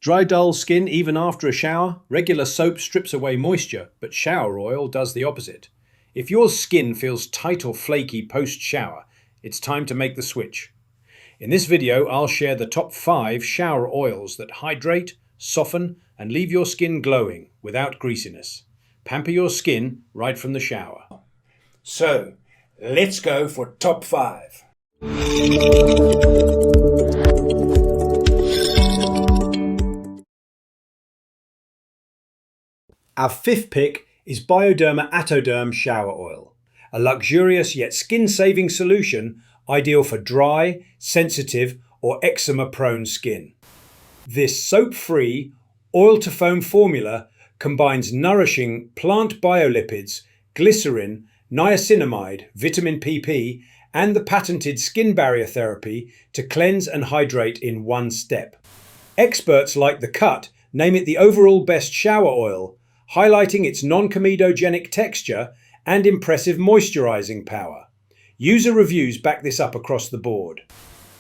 Dry, dull skin even after a shower? Regular soap strips away moisture, but shower oil does the opposite. If your skin feels tight or flaky post-shower, it's time to make the switch. In this video, I'll share the top 5 shower oils that hydrate, soften, and leave your skin glowing without greasiness. Pamper your skin right from the shower. So, let's go for top 5. Our fifth pick is Bioderma Atoderm Shower Oil, a luxurious yet skin-saving solution ideal for dry, sensitive or eczema-prone skin. This soap-free, oil-to-foam formula combines nourishing plant biolipids, glycerin, niacinamide, vitamin PP, and the patented skin barrier therapy to cleanse and hydrate in one step. Experts like The Cut name it the overall best shower oil, highlighting its non-comedogenic texture and impressive moisturizing power. User reviews back this up across the board.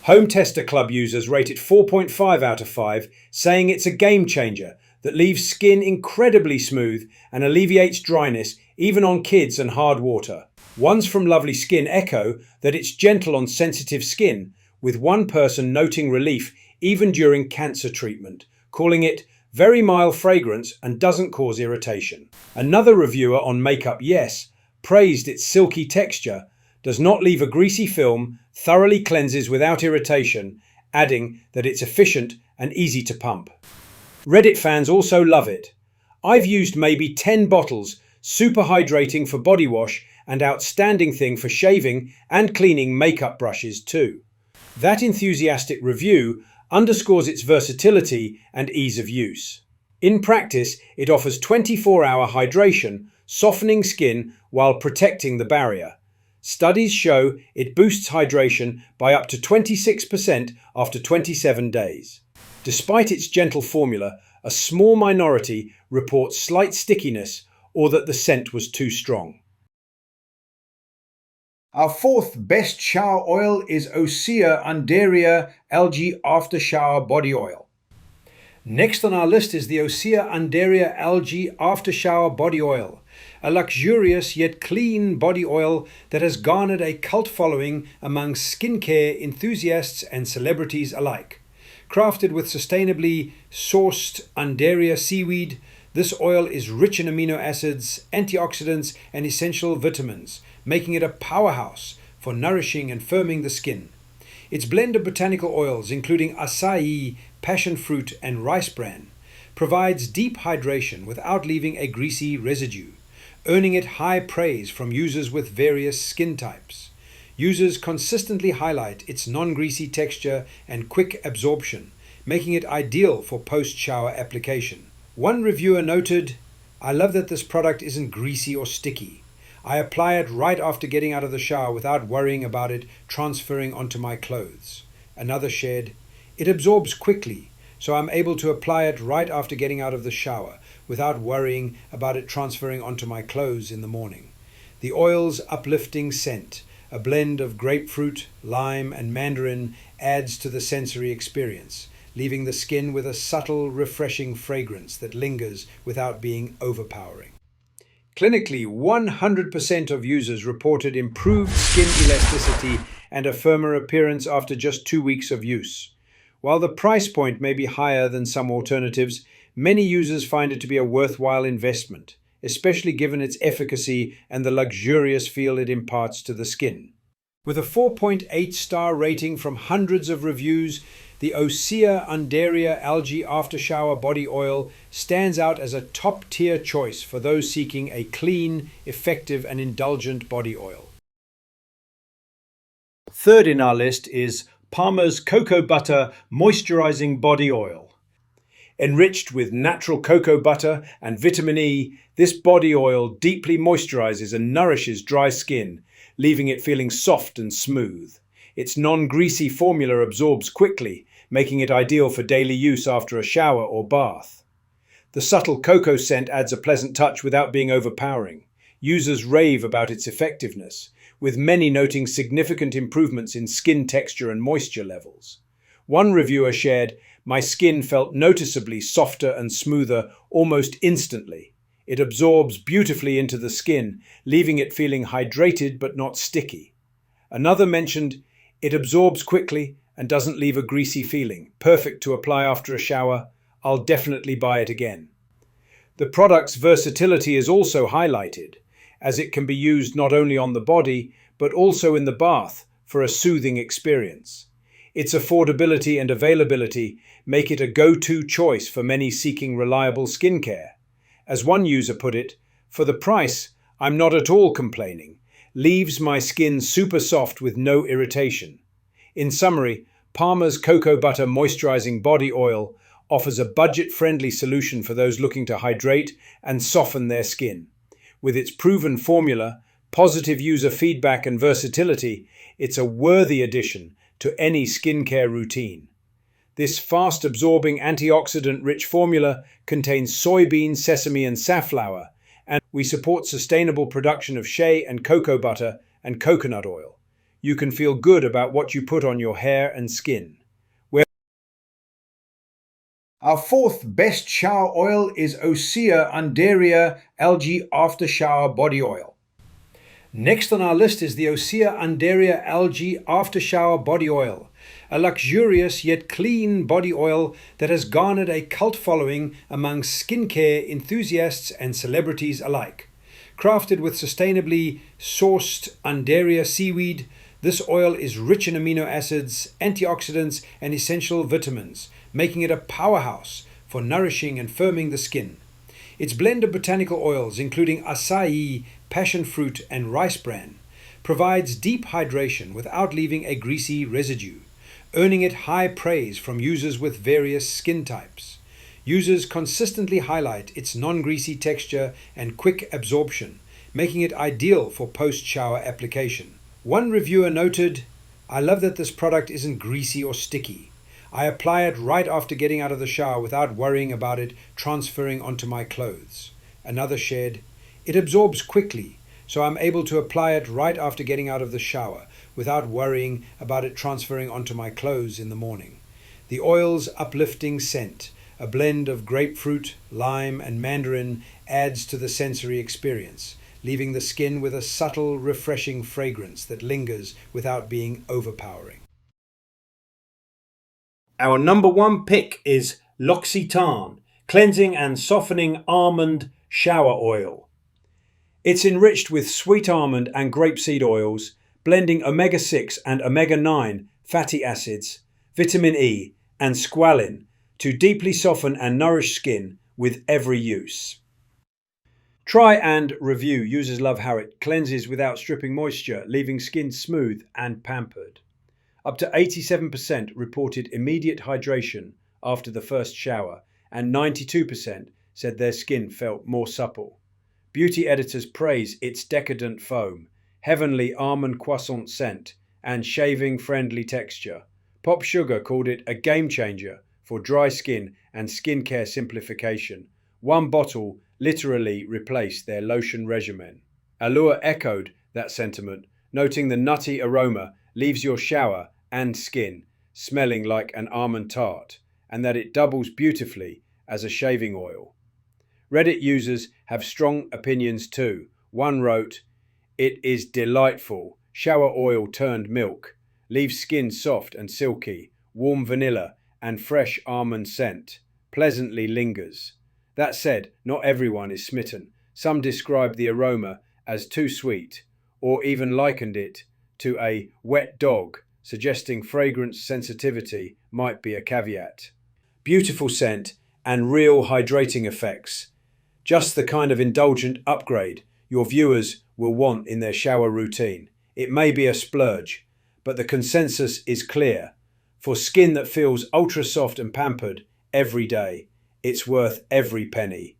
Home Tester Club users rate it 4.5 out of 5, saying it's a game changer that leaves skin incredibly smooth and alleviates dryness even on kids and hard water. One's from Lovely Skin echo that it's gentle on sensitive skin, with one person noting relief even during cancer treatment, calling it very mild fragrance and doesn't cause irritation. Another reviewer on Makeup Yes praised its silky texture, does not leave a greasy film, thoroughly cleanses without irritation, adding that it's efficient and easy to pump. Reddit fans also love it. I've used maybe 10 bottles, super hydrating for body wash and outstanding thing for shaving and cleaning makeup brushes too. That enthusiastic review underscores its versatility and ease of use. In practice, it offers 24-hour hydration, softening skin while protecting the barrier. Studies show it boosts hydration by up to 26% after 27 days. Despite its gentle formula, a small minority reports slight stickiness or that the scent was too strong. Our fourth best shower oil is OSEA Undaria Algae After Shower Body Oil. Next on our list is the OSEA Undaria Algae After Shower Body Oil, a luxurious yet clean body oil that has garnered a cult following among skincare enthusiasts and celebrities alike. Crafted with sustainably sourced Undaria seaweed, this oil is rich in amino acids, antioxidants, and essential vitamins, making it a powerhouse for nourishing and firming the skin. Its blend of botanical oils, including acai, passion fruit, and rice bran, provides deep hydration without leaving a greasy residue, earning it high praise from users with various skin types. Users consistently highlight its non-greasy texture and quick absorption, making it ideal for post-shower application. One reviewer noted, "I love that this product isn't greasy or sticky. I apply it right after getting out of the shower without worrying about it transferring onto my clothes." Another shared, "It absorbs quickly, so I'm able to apply it right after getting out of the shower without worrying about it transferring onto my clothes in the morning." The oil's uplifting scent, a blend of grapefruit, lime, and mandarin, adds to the sensory experience, leaving the skin with a subtle, refreshing fragrance that lingers without being overpowering. Clinically, 100% of users reported improved skin elasticity and a firmer appearance after just 2 weeks of use. While the price point may be higher than some alternatives, many users find it to be a worthwhile investment, especially given its efficacy and the luxurious feel it imparts to the skin. With a 4.8-star rating from hundreds of reviews, the OSEA Undaria Algae After Shower Body Oil stands out as a top-tier choice for those seeking a clean, effective, and indulgent body oil. Third in our list is Palmer's Cocoa Butter Moisturizing Body Oil. Enriched with natural cocoa butter and vitamin E, this body oil deeply moisturizes and nourishes dry skin, leaving it feeling soft and smooth. Its non-greasy formula absorbs quickly, making it ideal for daily use after a shower or bath. The subtle cocoa scent adds a pleasant touch without being overpowering. Users rave about its effectiveness, with many noting significant improvements in skin texture and moisture levels. One reviewer shared, My skin felt noticeably softer and smoother almost instantly. It absorbs beautifully into the skin, leaving it feeling hydrated but not sticky. Another mentioned, it absorbs quickly and doesn't leave a greasy feeling. Perfect to apply after a shower. I'll definitely buy it again. The product's versatility is also highlighted, as it can be used not only on the body, but also in the bath for a soothing experience. Its affordability and availability make it a go-to choice for many seeking reliable skincare. As one user put it, for the price, I'm not at all complaining. Leaves my skin super soft with no irritation. In summary, Palmer's Cocoa Butter Moisturizing Body Oil offers a budget-friendly solution for those looking to hydrate and soften their skin. With its proven formula, positive user feedback and versatility, it's a worthy addition to any skincare routine. This fast-absorbing antioxidant-rich formula contains soybean, sesame and safflower, and we support sustainable production of shea and cocoa butter and coconut oil. You can feel good about what you put on your hair and skin. Our fourth best shower oil is OSEA Undaria Algae After Shower Body Oil. Next on our list is the OSEA Undaria Algae After Shower Body Oil, a luxurious yet clean body oil that has garnered a cult following among skincare enthusiasts and celebrities alike. Crafted with sustainably sourced Undaria seaweed, this oil is rich in amino acids, antioxidants, and essential vitamins, making it a powerhouse for nourishing and firming the skin. Its blend of botanical oils, including acai, passion fruit, and rice bran, provides deep hydration without leaving a greasy residue, earning it high praise from users with various skin types. Users consistently highlight its non-greasy texture and quick absorption, making it ideal for post-shower application. One reviewer noted, "I love that this product isn't greasy or sticky. I apply it right after getting out of the shower without worrying about it transferring onto my clothes." Another shared, "It absorbs quickly, so I'm able to apply it right after getting out of the shower without worrying about it transferring onto my clothes in the morning. The oil's uplifting scent, a blend of grapefruit, lime, and mandarin, adds to the sensory experience, leaving the skin with a subtle, refreshing fragrance that lingers without being overpowering." Our number one pick is Loccitane, Cleansing and Softening Almond Shower Oil. It's enriched with sweet almond and grapeseed oils, blending omega-6 and omega-9 fatty acids, vitamin E, and squalene to deeply soften and nourish skin with every use. Try and review. Users love how it cleanses without stripping moisture, leaving skin smooth and pampered. Up to 87% reported immediate hydration after the first shower, and 92% said their skin felt more supple. Beauty editors praise its decadent foam, heavenly almond croissant scent, and shaving-friendly texture. Pop Sugar called it a game changer for dry skin and skincare simplification. One bottle literally replaced their lotion regimen. Allure echoed that sentiment, noting the nutty aroma leaves your shower and skin smelling like an almond tart, and that it doubles beautifully as a shaving oil. Reddit users have strong opinions too. One wrote, "It is delightful, shower oil turned milk, leaves skin soft and silky, warm vanilla and fresh almond scent, pleasantly lingers." That said, not everyone is smitten. Some describe the aroma as too sweet, or even likened it to a wet dog, suggesting fragrance sensitivity might be a caveat. Beautiful scent and real hydrating effects. Just the kind of indulgent upgrade your viewers will want in their shower routine. It may be a splurge, but the consensus is clear. For skin that feels ultra soft and pampered every day, it's worth every penny.